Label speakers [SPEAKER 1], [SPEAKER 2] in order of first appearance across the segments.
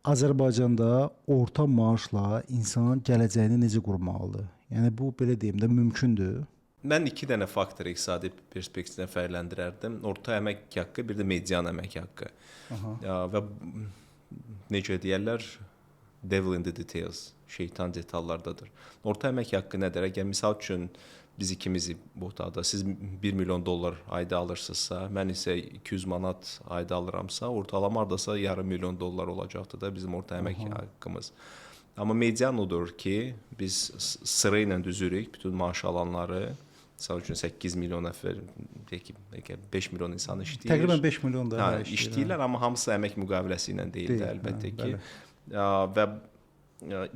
[SPEAKER 1] Azərbaycanda orta maaşla insan gələcəyini necə qurmalıdır? Yəni bu belə deyim də mümkündür.
[SPEAKER 2] Mən iki dənə faktor iqtisadi perspektivdən fərqləndirərdim. Orta əmək haqqı, bir də median əmək haqqı. Və necə deyirlər, devil in the details, şeytan detallardadır. Orta əmək haqqı nədir? Əgər misal üçün biz ikimiz bu otaqda, siz 1 milyon dollar ayda alırsınızsa, mən isə 200 manat ayda alıramsa, ortalama hardasa yarım milyon dollar olacaqdır da bizim orta əmək haqqımız. Amma median odur ki, biz sıra ilə düzürük bütün maaş alanları. Misal üçün 8 milyon nəfər, 5 milyon insan işləyir.
[SPEAKER 1] Təqribən 5 milyon da
[SPEAKER 2] işləyirlər, amma hamısı əmək müqaviləsi ilə deyil də, əlbəttə ki. Və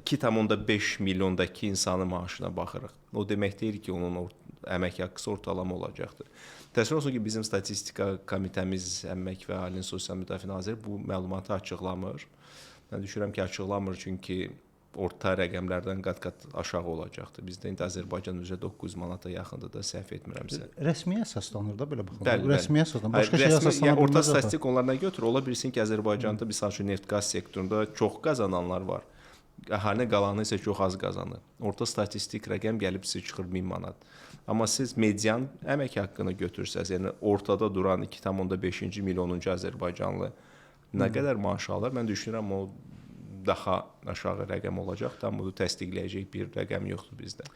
[SPEAKER 2] 2,5 milyondakı insanın maaşına baxırıq. O demək deyil ki, onun əmək haqqısı ortalama olacaqdır. Təəssüf olsun ki, bizim statistika komitəmiz, Əmək və Əhalinin Sosial Müdafiə Naziri bu məlumatı açıqlamır. Mən düşünürəm ki, açıqlamır çünki orta rəqəmlərdən qat-qat aşağı olacaqdır. Bizdə indi Azərbaycan üzrə 900 manata yaxındır da, səhv etmirəmsə.
[SPEAKER 1] Rəsmi əsaslanır da belə baxın.
[SPEAKER 2] Bəli,
[SPEAKER 1] rəsmi əsaslanır. Başqa şey əsaslanır.
[SPEAKER 2] Yəni, orta statistik onlardan götür. Ola bilsin ki, Azərbaycanda misal üçün neft-qaz sektorunda çox qazananlar var. Əhalinin qalanı isə çox az qazanır. Orta statistik rəqəm gəlib sizə çıxır 1000 manat. Amma siz median əmək haqqını götürsəz, yəni ortada duran 2,5 milyonuncu Azərbaycanlı nə qədər maaş alır? Mən düşünürəm o daha aşağı rəqəm olacaq da, bunu təsdiqləyəcək bir rəqəm yoxdur bizdə.